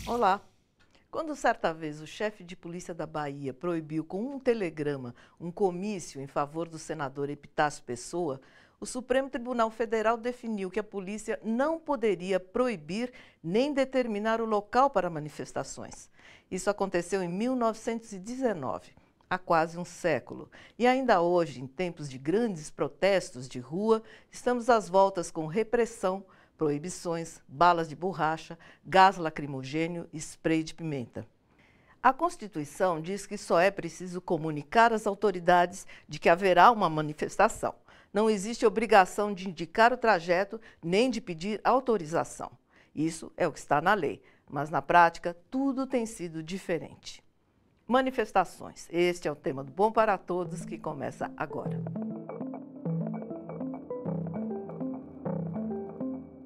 Olá. Quando certa vez o chefe de polícia da Bahia proibiu com um telegrama um comício em favor do senador Epitácio Pessoa, o Supremo Tribunal Federal definiu que a polícia não poderia proibir nem determinar o local para manifestações. Isso aconteceu em 1919, há quase um século. E ainda hoje, em tempos de grandes protestos de rua, estamos às voltas com repressão, proibições, balas de borracha, gás lacrimogênio e spray de pimenta. A Constituição diz que só é preciso comunicar às autoridades de que haverá uma manifestação. Não existe obrigação de indicar o trajeto nem de pedir autorização. Isso é o que está na lei, mas na prática tudo tem sido diferente. Manifestações. Este é o tema do Bom para Todos que começa agora.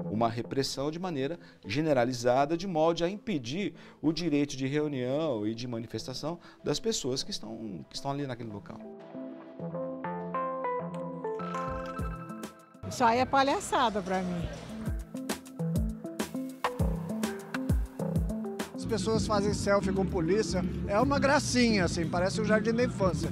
Uma repressão de maneira generalizada, de modo a impedir o direito de reunião e de manifestação das pessoas que estão ali naquele local. Isso aí é palhaçada para mim. As pessoas fazem selfie com polícia, é uma gracinha, assim, parece um jardim da infância.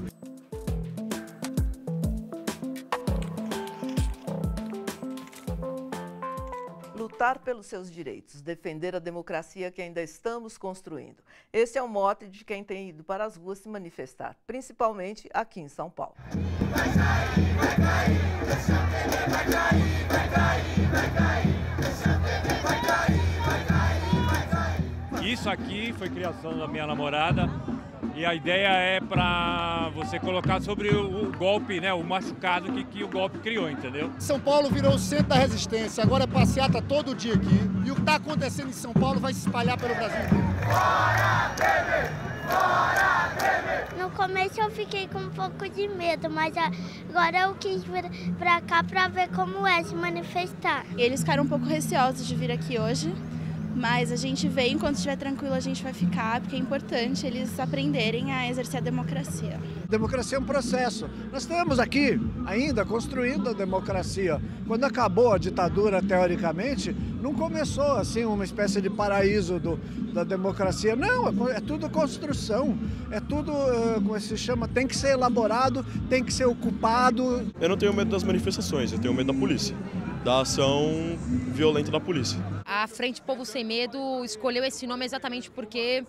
Lutar pelos seus direitos, defender a democracia que ainda estamos construindo. Esse é o mote de quem tem ido para as ruas se manifestar, principalmente aqui em São Paulo. Vai cair, vai cair, deixa a TV, vai cair, vai cair, vai cair, deixa a TV, vai cair, vai cair, vai cair. Isso aqui foi criação da minha namorada e a ideia é para você colocar sobre o golpe, né, o machucado que o golpe criou, entendeu? São Paulo virou o centro da resistência, agora é passeata todo dia aqui e o que está acontecendo em São Paulo vai se espalhar pelo Brasil inteiro. Fora TV! Fora TV! No começo eu fiquei com um pouco de medo, mas agora eu quis vir pra cá pra ver como é se manifestar. Eles ficaram um pouco receosos de vir aqui hoje, mas a gente veio, enquanto estiver tranquilo a gente vai ficar, porque é importante eles aprenderem a exercer a democracia. Democracia é um processo. Nós estamos aqui ainda construindo a democracia. Quando acabou a ditadura, teoricamente, não começou assim uma espécie de paraíso da democracia. Não, é tudo construção. É tudo, como se chama, tem que ser elaborado, tem que ser ocupado. Eu não tenho medo das manifestações, eu tenho medo da polícia, da ação violenta da polícia. A Frente Povo Sem Medo escolheu esse nome exatamente porque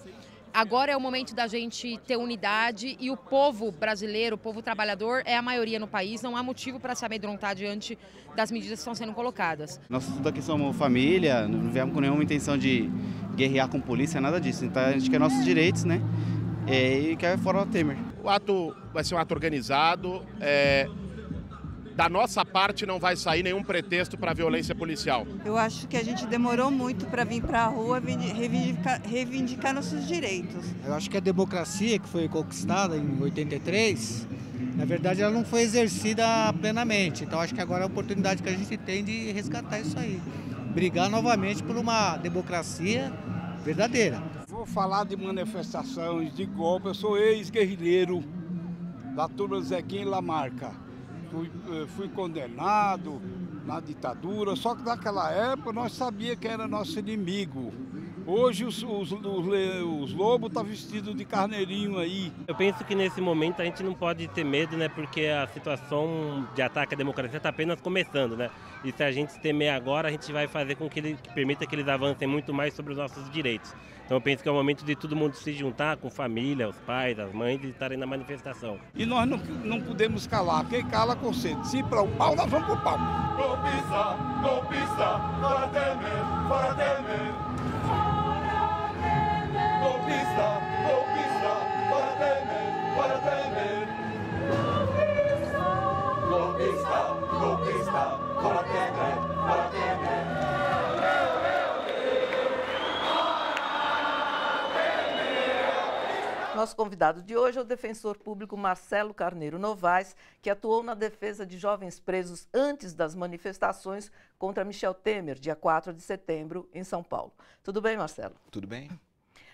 agora é o momento da gente ter unidade e o povo brasileiro, o povo trabalhador, é a maioria no país. Não há motivo para se amedrontar diante das medidas que estão sendo colocadas. Nós tudo aqui somos família, não viemos com nenhuma intenção de guerrear com polícia, nada disso. Então a gente quer nossos direitos, né? E quer fora o Temer. O ato vai ser um ato organizado. Da nossa parte não vai sair nenhum pretexto para a violência policial. Eu acho que a gente demorou muito para vir para a rua reivindicar nossos direitos. Eu acho que a democracia que foi conquistada em 83, na verdade ela não foi exercida plenamente. Então acho que agora é a oportunidade que a gente tem de resgatar isso aí. Brigar novamente por uma democracia verdadeira. Vou falar de manifestações, de golpe. Eu sou ex-guerrilheiro da turma do Zequinha e Lamarca. Fui condenado na ditadura, só que naquela época nós sabíamos que era nosso inimigo. Hoje os lobos estão vestidos de carneirinho aí. Eu penso que nesse momento a gente não pode ter medo, né? Porque a situação de ataque à democracia está apenas começando, né? E se a gente se temer agora, a gente vai fazer com que permita que eles avancem muito mais sobre os nossos direitos. Então eu penso que é o momento de todo mundo se juntar com família, os pais, as mães e estarem na manifestação. E nós não podemos calar, quem cala consente. Se para o pau, nós vamos para o pau. Golpista, golpista, fora Temer, fora Temer. Golpista, golpista, fora Temer, fora Temer. Golpista, golpista, fora Temer, fora Temer. Nosso convidado de hoje é o defensor público Marcelo Carneiro Novaes, que atuou na defesa de jovens presos antes das manifestações contra Michel Temer, dia 4 de setembro, em São Paulo. Tudo bem, Marcelo? Tudo bem.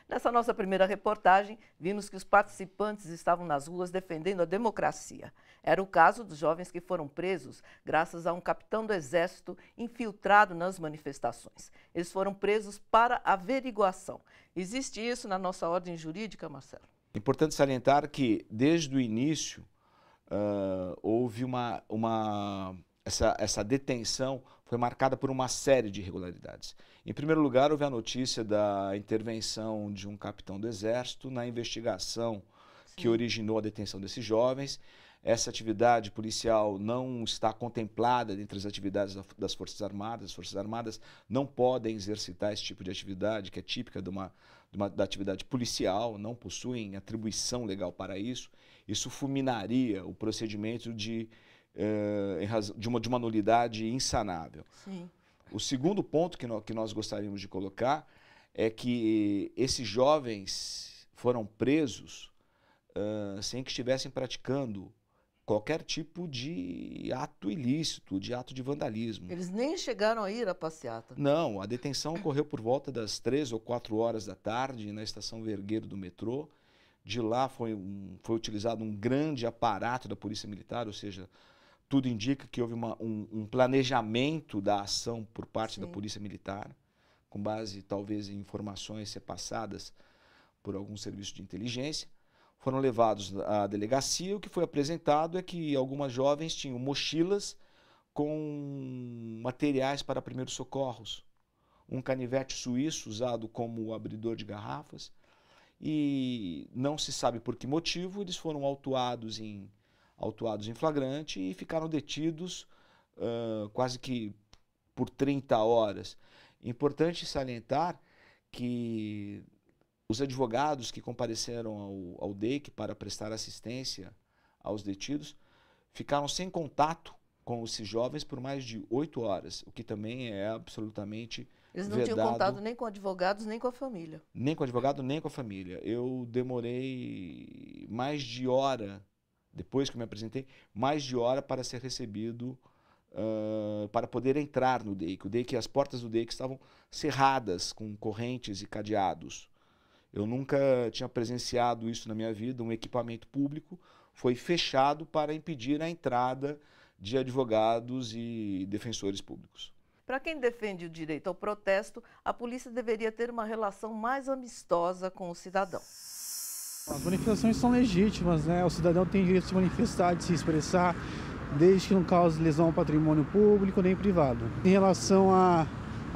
Nessa nossa primeira reportagem, vimos que os participantes estavam nas ruas defendendo a democracia. Era o caso dos jovens que foram presos graças a um capitão do Exército infiltrado nas manifestações. Eles foram presos para averiguação. Existe isso na nossa ordem jurídica, Marcelo? Importante salientar que, desde o início, houve essa detenção foi marcada por uma série de irregularidades. Em primeiro lugar, houve a notícia da intervenção de um capitão do Exército na investigação que originou a detenção desses jovens. Essa atividade policial não está contemplada entre as atividades das Forças Armadas. As Forças Armadas não podem exercitar esse tipo de atividade, que é típica da atividade policial, não possuem atribuição legal para isso. Isso fulminaria o procedimento de uma nulidade insanável. Sim. O segundo ponto que nós gostaríamos de colocar é que esses jovens foram presos sem que estivessem praticando qualquer tipo de ato ilícito, de ato de vandalismo. Eles nem chegaram a ir à passeata. Não, a detenção ocorreu por volta das 3 ou 4 horas da tarde na estação Vergueiro do metrô. De lá foi utilizado um grande aparato da Polícia Militar, ou seja, tudo indica que houve um planejamento da ação por parte da Polícia Militar, com base talvez em informações repassadas por algum serviço de inteligência. Foram levados à delegacia. O que foi apresentado é que algumas jovens tinham mochilas com materiais para primeiros socorros, um canivete suíço usado como abridor de garrafas, e não se sabe por que motivo eles foram autuados em flagrante e ficaram detidos quase que por 30 horas. Importante salientar que os advogados que compareceram ao DEIC para prestar assistência aos detidos ficaram sem contato com esses jovens por mais de 8 horas, o que também é absolutamente Eles não tinham contato nem com advogados, nem com a família. Nem com advogado, nem com a família. Eu demorei mais de hora, depois que eu me apresentei, mais de hora para ser recebido, para poder entrar no DEIC. As portas do DEIC estavam cerradas com correntes e cadeados. Eu nunca tinha presenciado isso na minha vida. Um equipamento público foi fechado para impedir a entrada de advogados e defensores públicos. Para quem defende o direito ao protesto, a polícia deveria ter uma relação mais amistosa com o cidadão. As manifestações são legítimas, né? O cidadão tem direito de se manifestar, de se expressar, desde que não cause lesão ao patrimônio público nem privado. Em relação à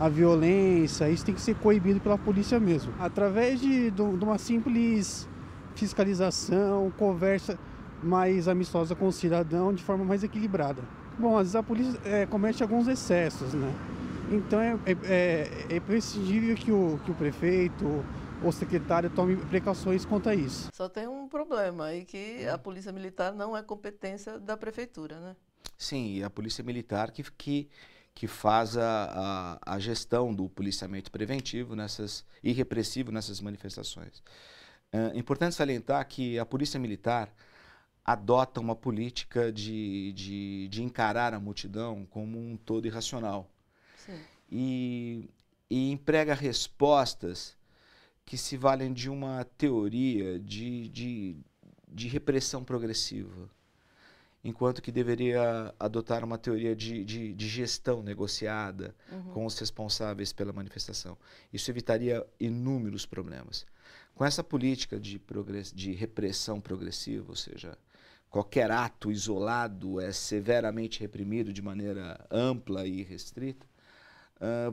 violência, isso tem que ser coibido pela polícia mesmo. Através de uma simples fiscalização, conversa mais amistosa com o cidadão, de forma mais equilibrada. Bom, às vezes a polícia comete alguns excessos, né? Então é prescindível que o prefeito ou o secretário tome precauções quanto a isso. Só tem um problema aí, que a polícia militar não é competência da prefeitura, né? Sim, e a polícia militar que faz a gestão do policiamento preventivo e repressivo nessas manifestações. É importante salientar que a polícia militar adota uma política de encarar a multidão como um todo irracional. Sim. E emprega respostas que se valem de uma teoria de repressão progressiva, enquanto que deveria adotar uma teoria de gestão negociada com os responsáveis pela manifestação. Isso evitaria inúmeros problemas. Com essa política de repressão progressiva, ou seja, qualquer ato isolado é severamente reprimido de maneira ampla e restrita,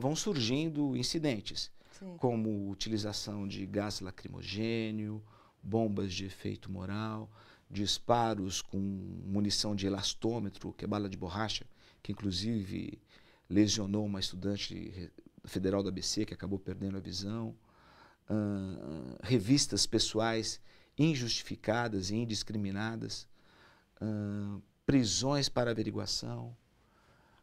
vão surgindo incidentes, como utilização de gás lacrimogênio, bombas de efeito moral, disparos com munição de elastômetro, que é bala de borracha, que inclusive lesionou uma estudante federal da ABC que acabou perdendo a visão, revistas pessoais injustificadas e indiscriminadas, prisões para averiguação.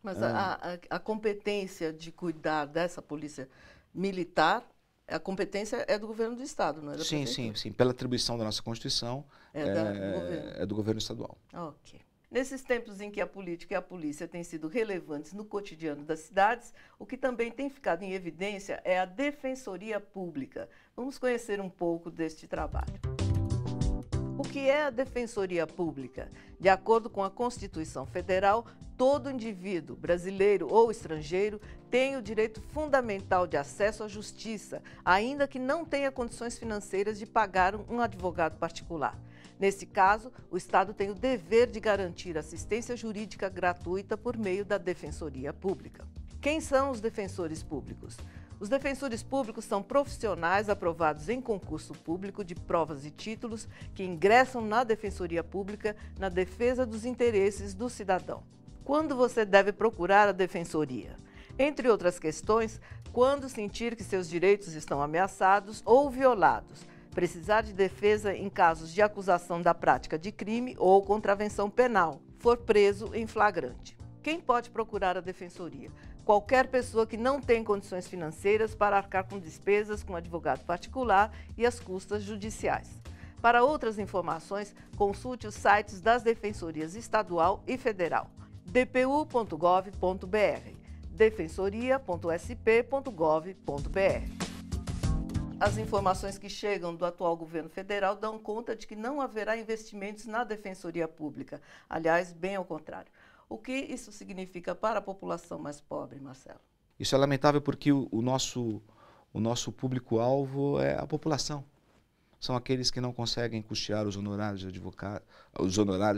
Mas a competência de cuidar dessa polícia militar, a competência é do governo do Estado, não é da prefeitura? Sim. Pela atribuição da nossa Constituição, é do governo estadual. Ok. Nesses tempos em que a política e a polícia têm sido relevantes no cotidiano das cidades, o que também tem ficado em evidência é a Defensoria Pública. Vamos conhecer um pouco deste trabalho. O que é a Defensoria Pública? De acordo com a Constituição Federal, todo indivíduo, brasileiro ou estrangeiro, tem o direito fundamental de acesso à justiça, ainda que não tenha condições financeiras de pagar um advogado particular. Nesse caso, o Estado tem o dever de garantir assistência jurídica gratuita por meio da Defensoria Pública. Quem são os defensores públicos? Os defensores públicos são profissionais aprovados em concurso público de provas e títulos que ingressam na Defensoria Pública na defesa dos interesses do cidadão. Quando você deve procurar a Defensoria? Entre outras questões, quando sentir que seus direitos estão ameaçados ou violados, precisar de defesa em casos de acusação da prática de crime ou contravenção penal, for preso em flagrante. Quem pode procurar a Defensoria? Qualquer pessoa que não tem condições financeiras para arcar com despesas com advogado particular e as custas judiciais. Para outras informações, consulte os sites das Defensorias Estadual e Federal, dpu.gov.br, defensoria.sp.gov.br. As informações que chegam do atual governo federal dão conta de que não haverá investimentos na Defensoria Pública. Aliás, bem ao contrário. O que isso significa para a população mais pobre, Marcelo? Isso é lamentável porque o nosso público-alvo é a população. São aqueles que não conseguem custear os honorários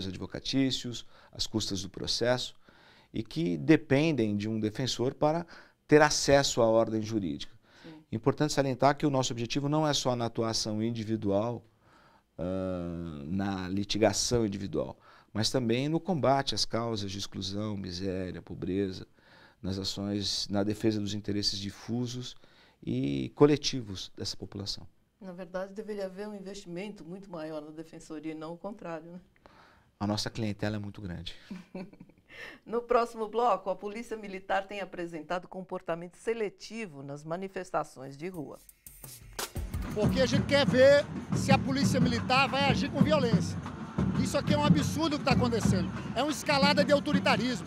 advocatícios, as custas do processo, e que dependem de um defensor para ter acesso à ordem jurídica. Importante salientar que o nosso objetivo não é só na atuação individual, na litigação individual, mas também no combate às causas de exclusão, miséria, pobreza, nas ações na defesa dos interesses difusos e coletivos dessa população. Na verdade, deveria haver um investimento muito maior na Defensoria e não o contrário, né? A nossa clientela é muito grande. No próximo bloco, a Polícia Militar tem apresentado comportamento seletivo nas manifestações de rua. Porque a gente quer ver se a Polícia Militar vai agir com violência. Isso aqui é um absurdo que está acontecendo. É uma escalada de autoritarismo.